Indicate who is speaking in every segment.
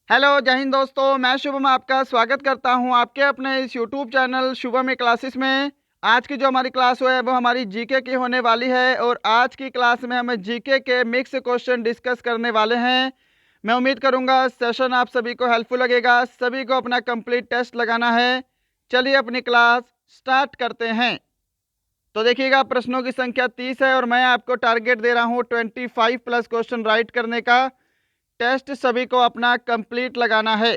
Speaker 1: Hello जय हिंद दोस्तों, मैं शुभम आपका स्वागत करता हूं आपके अपने इस यूट्यूब चैनल शुभम क्लासेस में। आज की जो हमारी क्लास है वो हमारी जीके की होने वाली है और आज की क्लास में हम जीके के मिक्स क्वेश्चन डिस्कस करने वाले हैं। मैं उम्मीद करूंगा सेशन आप सभी को हेल्पफुल लगेगा। सभी को अपना कंप्लीट टेस्ट लगाना है। चलिए अपनी क्लास स्टार्ट करते हैं। तो देखिएगा, प्रश्नों की संख्या 30 है और मैं आपको टारगेट दे रहा हूँ 25 प्लस क्वेश्चन राइट करने का। टेस्ट सभी को अपना कंप्लीट लगाना है।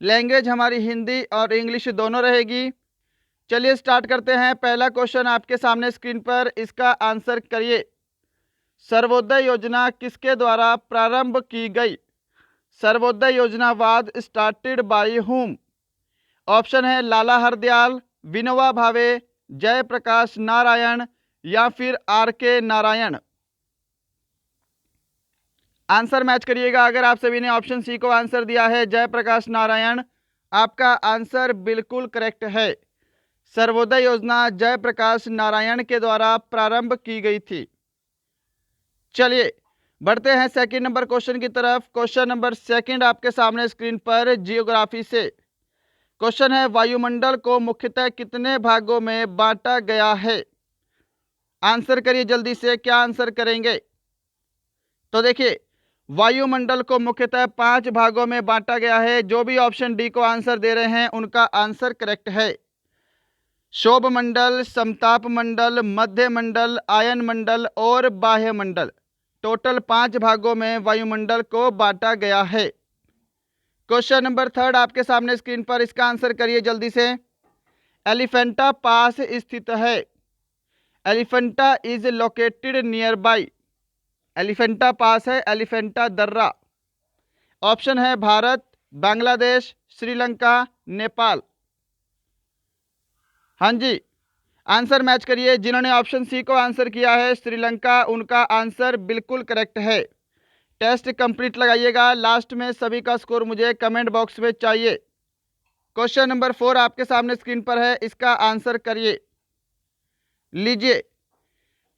Speaker 1: लैंग्वेज हमारी हिंदी और इंग्लिश दोनों रहेगी। चलिए स्टार्ट करते हैं। पहला क्वेश्चन आपके सामने स्क्रीन पर, इसका आंसर करिए। सर्वोदय योजना किसके द्वारा प्रारंभ की गई? सर्वोदय योजना was started by whom? Option है लाला हरदयाल, विनोबा भावे, जयप्रकाश नारायण या फिर आर के नारायण। आंसर मैच करिएगा। अगर आप सभी ने ऑप्शन सी को आंसर दिया है जयप्रकाश नारायण, आपका आंसर बिल्कुल करेक्ट है। सर्वोदय योजना जयप्रकाश नारायण के द्वारा प्रारंभ की गई थी। चलिए बढ़ते हैं सेकंड नंबर क्वेश्चन की तरफ। क्वेश्चन नंबर सेकंड आपके सामने स्क्रीन पर जियोग्राफी से क्वेश्चन है। वायुमंडल को मुख्यतः कितने भागों में बांटा गया है? आंसर करिए जल्दी से, क्या आंसर करेंगे? तो देखिए, वायुमंडल को मुख्यतः 5 भागों में बांटा गया है। जो भी ऑप्शन डी को आंसर दे रहे हैं उनका आंसर करेक्ट है। शोभ मंडल, समताप मंडल, मध्य मंडल, आयन मंडल और बाह्य मंडल। टोटल 5 भागों में वायुमंडल को बांटा गया है। क्वेश्चन नंबर थर्ड आपके सामने स्क्रीन पर, इसका आंसर करिए जल्दी से। एलिफेंटा पास स्थित है। एलिफेंटा इज लोकेटेड नियर बाई। एलिफेंटा पास है, एलिफेंटा दर्रा। ऑप्शन है भारत, बांग्लादेश, श्रीलंका, नेपाल। हाँ जी, आंसर मैच करिए। जिन्होंने ऑप्शन सी को आंसर किया है श्रीलंका, उनका आंसर बिल्कुल करेक्ट है। टेस्ट कंप्लीट लगाइएगा। लास्ट में सभी का स्कोर मुझे कमेंट बॉक्स में चाहिए। क्वेश्चन नंबर 4 आपके सामने स्क्रीन पर है, इसका आंसर करिए। लीजिए,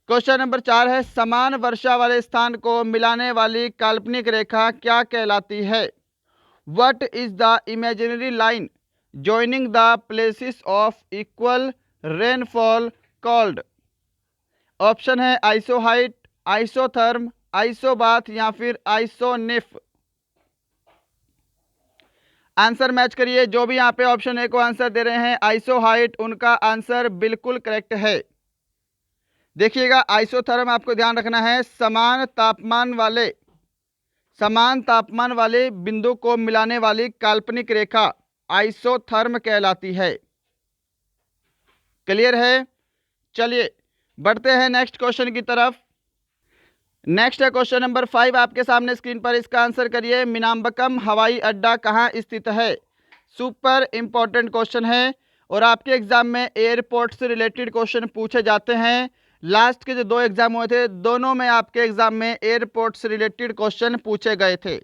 Speaker 1: क्वेश्चन नंबर 4 है। समान वर्षा वाले स्थान को मिलाने वाली काल्पनिक रेखा क्या कहलाती है? What is the imaginary line joining the places of equal rainfall called? Option है आइसोहाइट, आइसोथर्म, आइसोबाथ या फिर आइसोनिफ। आंसर मैच करिए। जो भी यहाँ पे ऑप्शन ए को आंसर दे रहे हैं आइसोहाइट, उनका आंसर बिल्कुल करेक्ट है। देखिएगा, आइसोथर्म आपको ध्यान रखना है, समान तापमान वाले बिंदु को मिलाने वाली काल्पनिक रेखा आइसोथर्म कहलाती है। क्लियर है? चलिए बढ़ते हैं नेक्स्ट क्वेश्चन की तरफ। नेक्स्ट है क्वेश्चन नंबर 5 आपके सामने स्क्रीन पर, इसका आंसर करिए। मिनाम्बकम हवाई अड्डा कहाँ स्थित है? सुपर इंपॉर्टेंट क्वेश्चन है और आपके एग्जाम में एयरपोर्ट से रिलेटेड क्वेश्चन पूछे जाते हैं। लास्ट के जो 2 एग्जाम हुए थे, दोनों में आपके एग्जाम में एयरपोर्ट से रिलेटेड क्वेश्चन पूछे गए थे।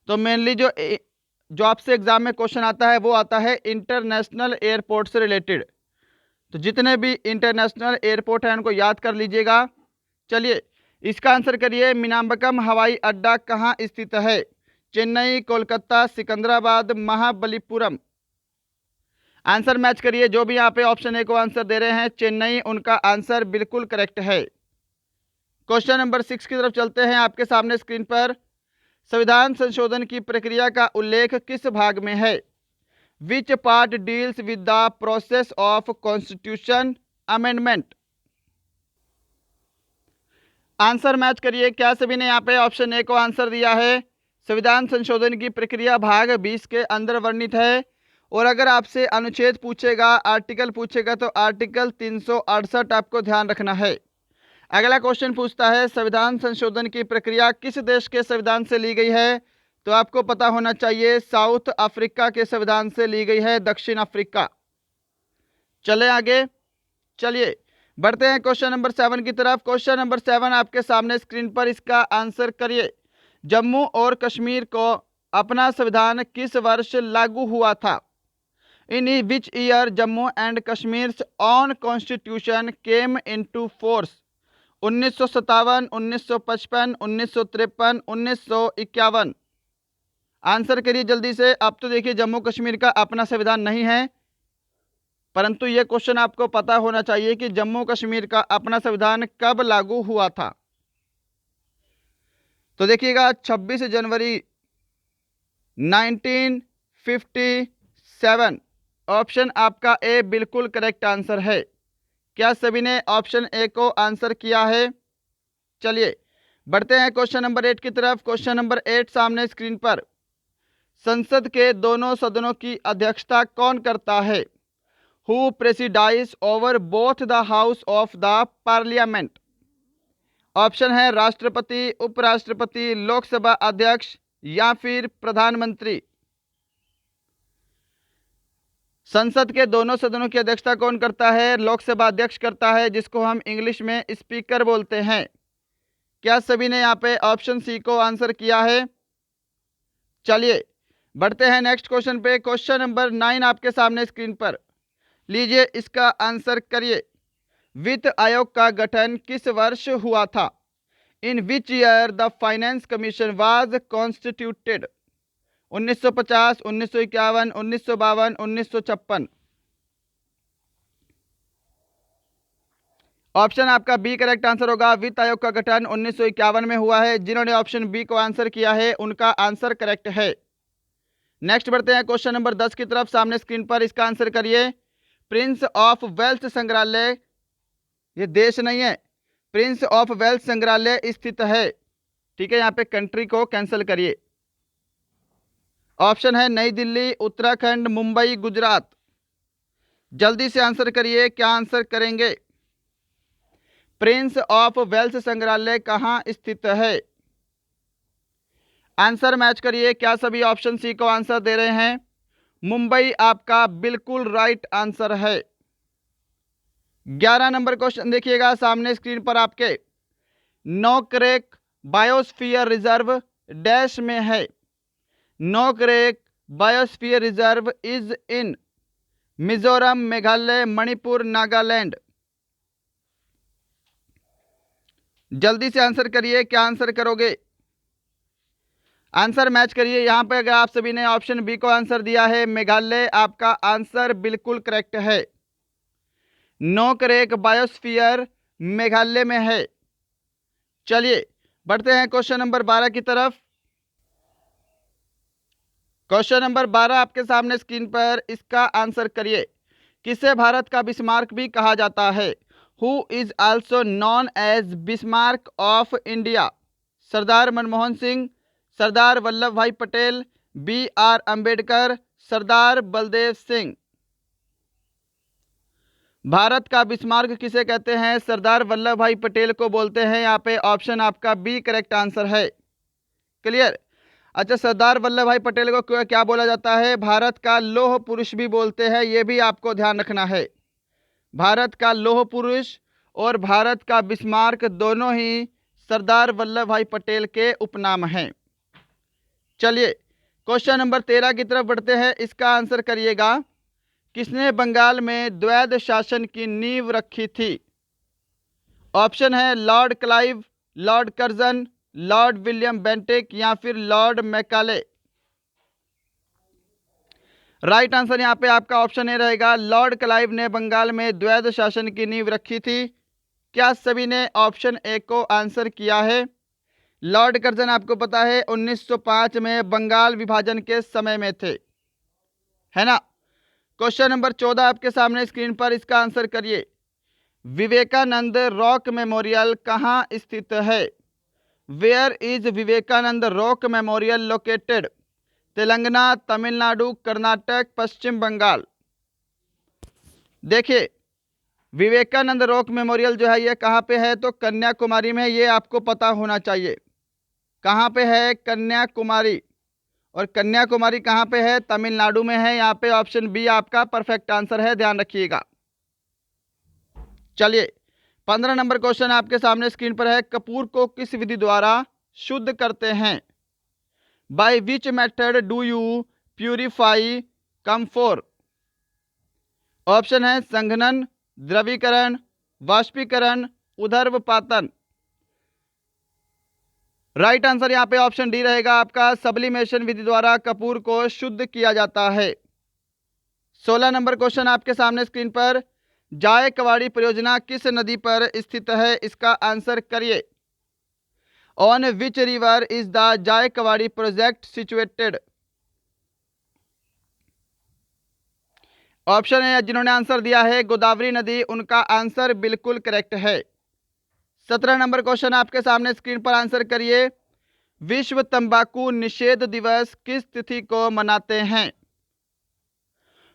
Speaker 1: तो मेनली जो आपसे एग्जाम में क्वेश्चन आता है वो आता है इंटरनेशनल एयरपोर्ट से रिलेटेड। तो जितने भी इंटरनेशनल एयरपोर्ट हैं उनको याद कर लीजिएगा। चलिए इसका आंसर करिए। मिनाम्बकम हवाई अड्डा कहाँ स्थित है? चेन्नई, कोलकाता, सिकंदराबाद, महाबलीपुरम। आंसर मैच करिए। जो भी यहाँ पे ऑप्शन ए को आंसर दे रहे हैं चेन्नई, उनका आंसर बिल्कुल करेक्ट है। क्वेश्चन नंबर 6 की तरफ चलते हैं। आपके सामने स्क्रीन पर, संविधान संशोधन की प्रक्रिया का उल्लेख किस भाग में है? Which part deals with the process of constitution amendment? Answer match करिए। क्या सभी ने यहाँ पे ऑप्शन ए को आंसर दिया है? संविधान संशोधन की प्रक्रिया भाग 20 के अंदर वर्णित है। और अगर आपसे अनुच्छेद पूछेगा, आर्टिकल पूछेगा, तो आर्टिकल 368 आपको ध्यान रखना है। अगला क्वेश्चन पूछता है संविधान संशोधन की प्रक्रिया किस देश के संविधान से ली गई है? तो आपको पता होना चाहिए साउथ अफ्रीका के संविधान से ली गई है, दक्षिण अफ्रीका। चले आगे। चलिए बढ़ते हैं क्वेश्चन नंबर 7 की तरफ। क्वेश्चन नंबर 7 आपके सामने स्क्रीन पर, इसका आंसर करिए। जम्मू और कश्मीर को अपना संविधान किस वर्ष लागू हुआ था? In which year Jammu and Kashmir on constitution came into force? 1957, 1955, 1953, 1951। Answer करिए जल्दी से। अब तो देखिए जम्मू कश्मीर का अपना संविधान नहीं है, परंतु यह क्वेश्चन आपको पता होना चाहिए कि जम्मू कश्मीर का अपना संविधान कब लागू हुआ था। तो देखिएगा 26 जनवरी 1957। ऑप्शन आपका ए बिल्कुल करेक्ट आंसर है। क्या सभी ने ऑप्शन ए को आंसर किया है? चलिए बढ़ते हैं क्वेश्चन नंबर 8 की तरफ। क्वेश्चन नंबर 8 सामने स्क्रीन पर। संसद के दोनों सदनों की अध्यक्षता कौन करता है? Who presides over both the house of the parliament? Option है राष्ट्रपति, उपराष्ट्रपति, लोकसभा अध्यक्ष या फिर प्रधानमंत्री। संसद के दोनों सदनों की अध्यक्षता कौन करता है? लोकसभा अध्यक्ष करता है, जिसको हम इंग्लिश में स्पीकर बोलते हैं। क्या सभी ने यहाँ पे ऑप्शन सी को आंसर किया है? चलिए बढ़ते हैं नेक्स्ट क्वेश्चन पे। क्वेश्चन नंबर 9 आपके सामने स्क्रीन पर। लीजिए इसका आंसर करिए। वित्त आयोग का गठन किस वर्ष हुआ था? In which year the finance commission was constituted? 1950, 1951, 1952, 1956। Option आपका बी करेक्ट आंसर होगा। वित्त आयोग का गठन 1951 में हुआ है। जिन्होंने ऑप्शन बी को आंसर किया है उनका आंसर करेक्ट है। नेक्स्ट बढ़ते हैं क्वेश्चन नंबर 10 की तरफ। सामने स्क्रीन पर इसका आंसर करिए। प्रिंस ऑफ वेल्स संग्रहालय, ये देश नहीं है, प्रिंस ऑफ वेल्स संग्रहालय स्थित है। ठीक है, यहाँ पे कंट्री को कैंसिल करिए। ऑप्शन है नई दिल्ली, उत्तराखंड, मुंबई, गुजरात। जल्दी से आंसर करिए, क्या आंसर करेंगे? प्रिंस ऑफ वेल्स संग्रहालय कहाँ स्थित है? आंसर मैच करिए। क्या सभी ऑप्शन सी को आंसर दे रहे हैं? मुंबई आपका बिल्कुल राइट आंसर है। 11 नंबर क्वेश्चन देखिएगा सामने स्क्रीन पर आपके। नोकरेक बायोस्फीयर रिजर्व डैश में है। Nokrek biosphere reserve is in Mizoram, Meghalaya, Manipur, Nagaland. जल्दी से आंसर करिए, क्या आंसर करोगे? आंसर मैच करिए। यहां पर अगर आप सभी ने ऑप्शन बी को आंसर दिया है मेघालय, आपका आंसर बिल्कुल करेक्ट है। नोकरेक बायोस्फीयर मेघालय में है। चलिए बढ़ते हैं क्वेश्चन नंबर 12 की तरफ। क्वेश्चन नंबर 12 आपके सामने स्क्रीन पर। इसका आंसर करिए। किसे भारत का बिस्मार्क भी कहा जाता है? Who is also known as Bismarck of India? Sardar Manmohan Singh, Sardar Vallabh Bhai Patel, B R Ambedkar, Sardar Baldev Singh. Bharat का बिस्मार्क किसे कहते हैं? सरदार वल्लभ भाई पटेल को बोलते हैं। यहाँ पे ऑप्शन आपका बी करेक्ट आंसर है। क्लियर? अच्छा, सरदार वल्लभ भाई पटेल को क्या बोला जाता है? भारत का लौह पुरुष भी बोलते हैं, ये भी आपको ध्यान रखना है। भारत का लौह पुरुष और भारत का बिस्मार्क दोनों ही सरदार वल्लभ भाई पटेल के उपनाम हैं। चलिए क्वेश्चन नंबर 13 की तरफ बढ़ते हैं। इसका आंसर करिएगा। किसने बंगाल में द्वैध शासन की नींव रखी थी? ऑप्शन है Lord Clive, Lord Curzon, Lord William Bentinck या फिर लॉर्ड मैकाले। राइट आंसर यहां पे आपका ऑप्शन ए रहेगा। लॉर्ड क्लाइव ने बंगाल में द्वैध शासन की नींव रखी थी। क्या सभी ने ऑप्शन ए को आंसर किया है? लॉर्ड कर्जन आपको पता है 1905 में बंगाल विभाजन के समय में थे, है ना। क्वेश्चन नंबर 14 आपके सामने स्क्रीन पर। इसका आंसर करिए। विवेकानंद रॉक मेमोरियल कहाँ स्थित है? Where is Vivekananda rock memorial located? Telangana, Tamil Nadu, Karnataka, Paschim Bangal. देखिए विवेकानंद रॉक मेमोरियल जो है ये कहाँ पे है? तो कन्याकुमारी में। ये आपको पता होना चाहिए। कहाँ पे है? कन्याकुमारी। और कन्याकुमारी कहाँ पे है? तमिलनाडु में है। यहाँ पे ऑप्शन बी आपका परफेक्ट आंसर है, ध्यान रखिएगा। चलिए 15 नंबर क्वेश्चन आपके सामने स्क्रीन पर है। कपूर को किस विधि द्वारा शुद्ध करते हैं? By which method do you purify camphor? ऑप्शन है संघनन, द्रवीकरण, वाष्पीकरण, उदर्वपातन। राइट आंसर यहाँ पे ऑप्शन डी रहेगा आपका, सब्लिमेशन विधि द्वारा कपूर को शुद्ध किया जाता है। 16 नंबर क्वेश्चन आपके सामने स्क्रीन पर, जायकवाड़ी परियोजना किस नदी पर स्थित है, इसका आंसर करिए। On which river is the Jayakwadi project situated. Option है जिन्होंने आंसर दिया है गोदावरी नदी, उनका आंसर बिल्कुल करेक्ट है। 17 नंबर क्वेश्चन आपके सामने स्क्रीन पर, आंसर करिए। विश्व तंबाकू निषेध दिवस किस तिथि को मनाते हैं?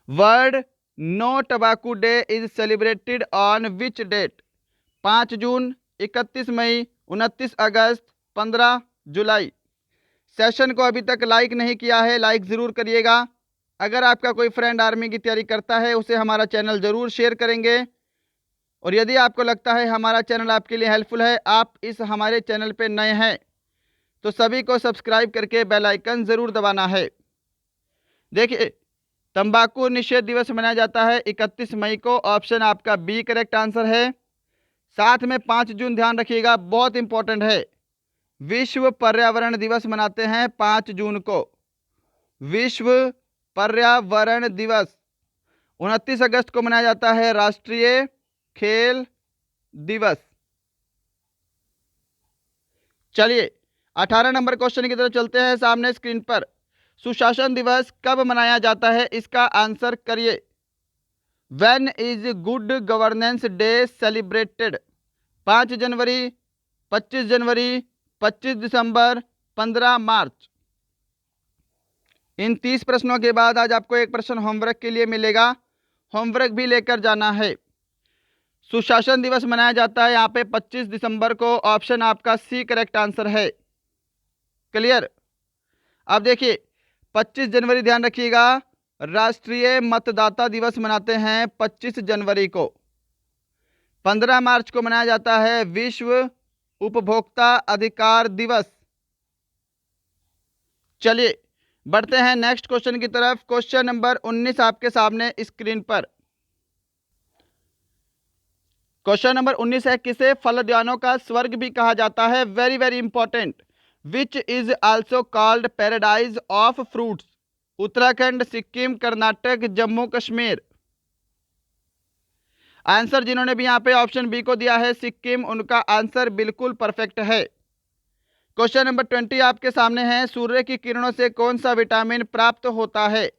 Speaker 1: World no tobacco day is celebrated on which date? 5 जून, 31 मई, 29 अगस्त, 15 जुलाई। सेशन को अभी तक लाइक नहीं किया है, लाइक ज़रूर करिएगा। अगर आपका कोई फ्रेंड आर्मी की तैयारी करता है उसे हमारा चैनल ज़रूर शेयर करेंगे। और यदि आपको लगता है हमारा चैनल आपके लिए हेल्पफुल है, आप इस हमारे चैनल पे नए हैं, तो सभी को सब्सक्राइब करके बेल आइकन ज़रूर दबाना है। देखिए, तंबाकू निषेध दिवस मनाया जाता है 31 मई को, ऑप्शन आपका बी करेक्ट आंसर है। साथ में 5 जून ध्यान रखिएगा, बहुत इंपॉर्टेंट है। विश्व पर्यावरण दिवस मनाते हैं 5 जून को, विश्व पर्यावरण दिवस। 29 अगस्त को मनाया जाता है राष्ट्रीय खेल दिवस। चलिए 18 नंबर क्वेश्चन की तरफ चलते हैं। सामने स्क्रीन पर, सुशासन दिवस कब मनाया जाता है, इसका आंसर करिए। When is good governance day celebrated? 5 जनवरी, 25 जनवरी, 25 दिसंबर, 15 मार्च। इन 30 प्रश्नों के बाद आज आपको एक प्रश्न होमवर्क के लिए मिलेगा, होमवर्क भी लेकर जाना है। सुशासन दिवस मनाया जाता है यहाँ पे 25 दिसंबर को, ऑप्शन आपका सी करेक्ट आंसर है। क्लियर? अब देखिए, 25 जनवरी ध्यान रखिएगा, राष्ट्रीय मतदाता दिवस मनाते हैं 25 जनवरी को। 15 मार्च को मनाया जाता है विश्व उपभोक्ता अधिकार दिवस। चलिए बढ़ते हैं नेक्स्ट क्वेश्चन की तरफ। क्वेश्चन नंबर 19 आपके सामने स्क्रीन पर। क्वेश्चन नंबर 19 है, किसे फलोद्यानों का स्वर्ग भी कहा जाता है? Very very important. Which is also called paradise of fruits? Uttarakhand, Sikkim, Karnataka, Jammu Kashmir. Answer जिन्होंने भी यहाँ पे ऑप्शन बी को दिया है सिक्किम, उनका आंसर बिल्कुल परफेक्ट है। क्वेश्चन नंबर 20 आपके सामने है, सूर्य की किरणों से कौन सा विटामिन प्राप्त होता है?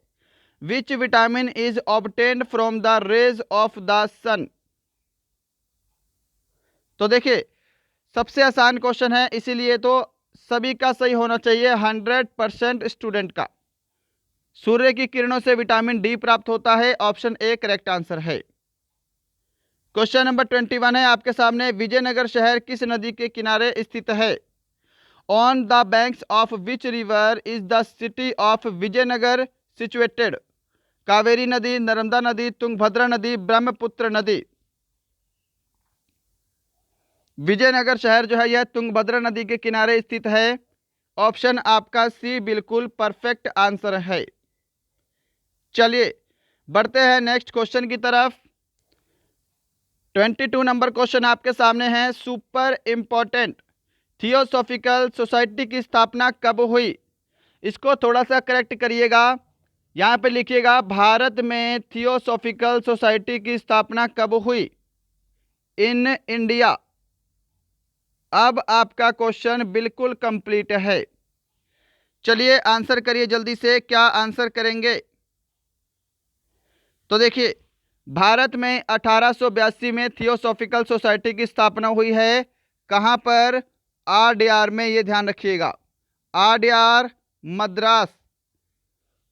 Speaker 1: Which vitamin is obtained from the rays of the sun? तो देखिए, सबसे आसान क्वेश्चन है, इसीलिए तो सभी का सही होना चाहिए, 100% स्टूडेंट का। सूर्य की किरणों से विटामिन डी प्राप्त होता है, ऑप्शन ए करेक्ट आंसर है। क्वेश्चन नंबर 21 है आपके सामने, विजयनगर शहर किस नदी के किनारे स्थित है? On the banks of which river is the city of Vijayanagara situated? Kaveri नदी, नर्मदा नदी, तुंगभद्रा नदी, ब्रह्मपुत्र नदी। विजयनगर शहर जो है यह तुंगभद्रा नदी के किनारे स्थित है, ऑप्शन आपका सी बिल्कुल परफेक्ट आंसर है। चलिए बढ़ते हैं नेक्स्ट क्वेश्चन की तरफ। 22 नंबर क्वेश्चन आपके सामने है, सुपर इंपॉर्टेंट। थियोसॉफिकल सोसाइटी की स्थापना कब हुई? इसको थोड़ा सा करेक्ट करिएगा, यहाँ पे लिखिएगा भारत में थियोसॉफिकल सोसाइटी की स्थापना कब हुई? In India. अब आपका क्वेश्चन बिल्कुल कंप्लीट है। चलिए आंसर करिए जल्दी से, क्या आंसर करेंगे? तो देखिए, भारत में 1882 में थियोसॉफिकल सोसाइटी की स्थापना हुई है। कहाँ पर? आरडीआर में, ये ध्यान रखिएगा, आरडीआर मद्रास,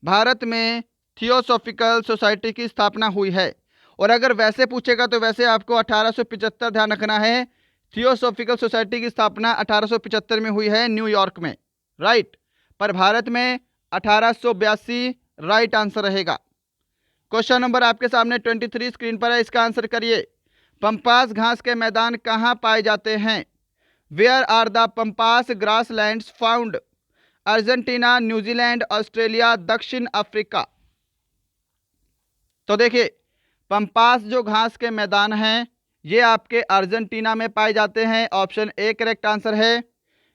Speaker 1: भारत में थियोसॉफिकल सोसाइटी की स्थापना हुई है। और अगर वैसे पूछेगा तो वैसे आपको 1875 ध्यान रखना है। थियोसॉफिकल सोसाइटी की स्थापना 1875 में हुई है न्यूयॉर्क में, राइट। पर भारत में 1882 राइट आंसर रहेगा। क्वेश्चन नंबर आपके सामने 23 स्क्रीन पर है, इसका आंसर करिए। पंपास घास के मैदान कहाँ पाए जाते हैं? Where are the pampas grass lands found? Argentina, New Zealand, Australia, दक्षिण अफ्रीका। तो देखिए, पंपास जो घास के मैदान हैं ये आपके अर्जेंटीना में पाए जाते हैं, ऑप्शन ए करेक्ट आंसर है।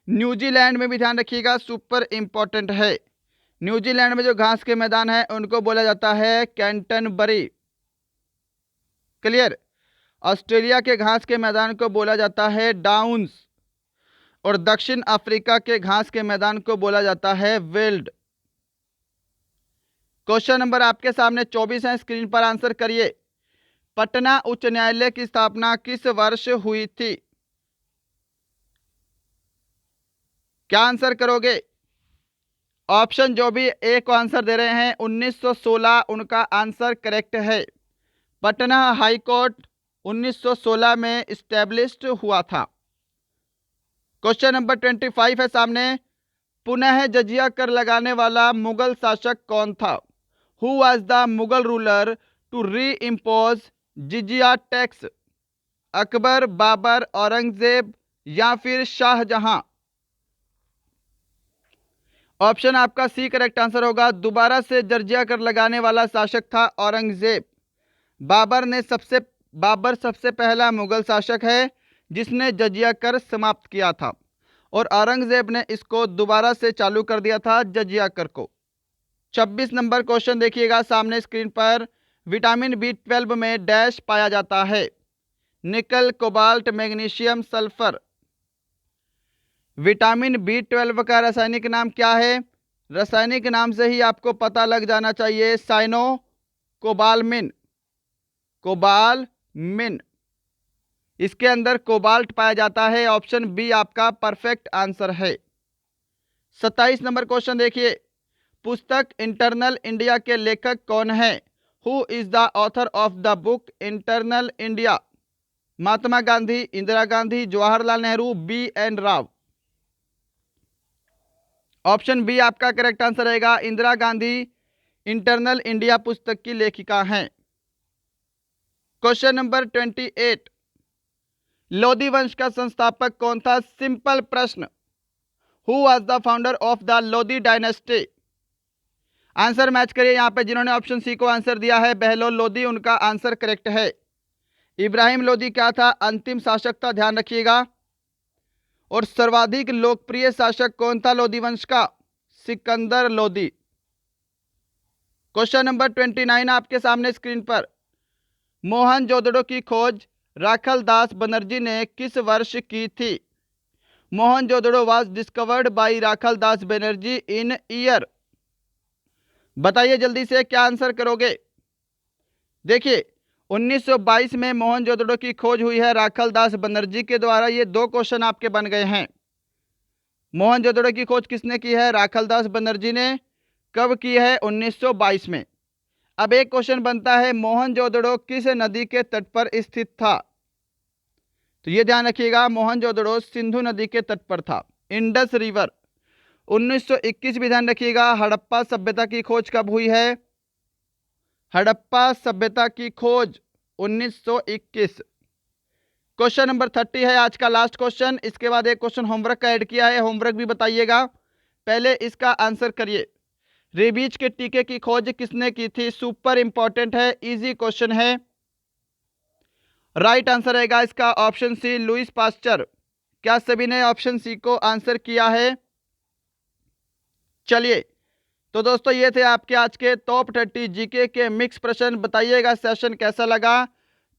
Speaker 1: न्यूजीलैंड में भी ध्यान रखिएगा, सुपर इंपॉर्टेंट है। न्यूजीलैंड में जो घास के मैदान है उनको बोला जाता है कैंटनबरी। क्लियर। ऑस्ट्रेलिया के घास के मैदान को बोला जाता है डाउन्स और दक्षिण अफ्रीका के घास के मैदान को बोला जाता है वेल्ड। क्वेश्चन नंबर आपके सामने 24 है, स्क्रीन पर आंसर करिए। पटना उच्च न्यायालय की स्थापना किस वर्ष हुई थी? क्या आंसर करोगे? ऑप्शन जो भी ए को आंसर दे रहे हैं 1916 उनका आंसर करेक्ट है। पटना हाई कोर्ट 1916 में इस्टेब्लिश्ड हुआ था। क्वेश्चन नंबर 25 है सामने। पुनः जजिया कर लगाने वाला मुगल शासक कौन था? Who was the Mughal ruler to reimpose jizya tax? Akbar, Babur, Aurangzeb या फिर शाहजहां? ऑप्शन आपका सी करेक्ट आंसर होगा। दोबारा से जजिया कर लगाने वाला शासक था औरंगजेब। बाबर सबसे पहला मुगल शासक है जिसने जजिया कर समाप्त किया था और औरंगजेब ने इसको दोबारा से चालू कर दिया था जजिया कर को। 26 नंबर क्वेश्चन देखिएगा सामने स्क्रीन पर। विटामिन B12 में डैश पाया जाता है? निकल, cobalt, magnesium, sulphur. Vitamin B12 का रासायनिक नाम क्या है? रासायनिक नाम से ही आपको पता लग जाना चाहिए, साइनो कोबालमिन। कोबालमिन, इसके अंदर कोबाल्ट पाया जाता है। ऑप्शन बी आपका परफेक्ट आंसर है। 27 नंबर क्वेश्चन देखिए। पुस्तक इंटरनल इंडिया के लेखक कौन है? Who is the author of the book internal India? Mahatma Gandhi, Indira Gandhi, Jawaharlal Nehru, BN Rao. Option B आपका करेक्ट आंसर रहेगा। इंदिरा गांधी इंटरनल इंडिया पुस्तक की लेखिका हैं। Question number 28। लोधी वंश का संस्थापक कौन था? सिंपल प्रश्न। Who was the founder of the Lodhi dynasty? Answer match करिए यहां पे। जिन्होंने ऑप्शन सी को आंसर दिया है बहलोल लोधी, उनका आंसर करेक्ट है। इब्राहिम लोधी क्या था? अंतिम शासक था, ध्यान रखिएगा। और सर्वाधिक लोकप्रिय शासक कौन था लोधी वंश का? सिकंदर लोधी। क्वेश्चन नंबर 29 आपके सामने स्क्रीन पर। मोहनजोदड़ो की खोज राखल दास बनर्जी ने किस वर्ष की थी? Mohenjodaro was discovered by Rakhal Das Banerjee in year. बताइए जल्दी से क्या आंसर करोगे? देखिए 1922 में मोहनजोदड़ो की खोज हुई है राखल दास बनर्जी के द्वारा। ये दो क्वेश्चन आपके बन गए हैं। मोहनजोदड़ो की खोज किसने की है? राखल दास बनर्जी ने। कब की है? 1922 में। अब एक क्वेश्चन बनता है मोहनजोदड़ो किस नदी के तट पर स्थित था? तो ये ध्यान रखिएगा, मोहनजोदड़ो सिंधु नदी के तट पर था, इंडस रिवर। 1921 भी ध्यान रखिएगा। हड़प्पा सभ्यता की खोज कब हुई है? हड़प्पा सभ्यता की खोज 1921। क्वेश्चन नंबर 30 है आज का लास्ट क्वेश्चन। इसके बाद एक क्वेश्चन होमवर्क का ऐड किया है, होमवर्क भी बताइएगा। पहले इसका आंसर करिए। रेबीज के टीके की खोज किसने की थी? सुपर इंपॉर्टेंट है, इजी क्वेश्चन है। राइट आंसर रहेगा इसका ऑप्शन सी, लुइस पास्चर। क्या सभी ने ऑप्शन सी को आंसर किया है? चलिए तो दोस्तों ये थे आपके आज के टॉप 30 जीके के मिक्स प्रश्न। बताइएगा सेशन कैसा लगा,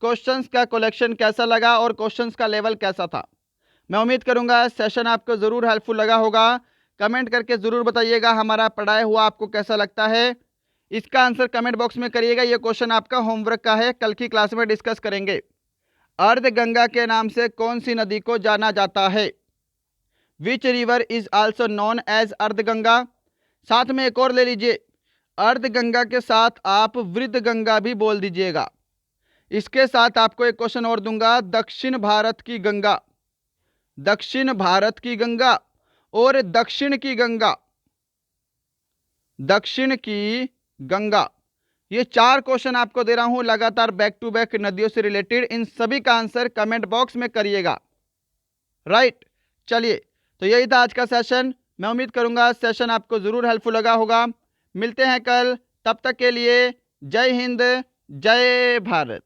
Speaker 1: क्वेश्चंस का कलेक्शन कैसा लगा और क्वेश्चंस का लेवल कैसा था। मैं उम्मीद करूंगा सेशन आपको ज़रूर हेल्पफुल लगा होगा। कमेंट करके ज़रूर बताइएगा हमारा पढ़ाया हुआ आपको कैसा लगता है। इसका आंसर कमेंट बॉक्स में करिएगा। ये क्वेश्चन आपका होमवर्क का है, कल की क्लास में डिस्कस करेंगे। अर्धगंगा के नाम से कौन सी नदी को जाना जाता है? Which river is also known as Ardhaganga. साथ में एक और ले लीजिए, अर्धगंगा के साथ आप वृद्ध गंगा भी बोल दीजिएगा। इसके साथ आपको एक क्वेश्चन और दूंगा, दक्षिण भारत की गंगा, दक्षिण भारत की गंगा और दक्षिण की गंगा, दक्षिण की गंगा। ये 4 क्वेश्चन आपको दे रहा हूं लगातार बैक टू बैक नदियों से रिलेटेड। इन सभी का आंसर कमेंट बॉक्स में करिएगा। राइट, चलिए तो यही था आज का सेशन। मैं उम्मीद करूंगा सेशन आपको ज़रूर हेल्पफुल लगा होगा। मिलते हैं कल, तब तक के लिए जय हिंद, जय भारत।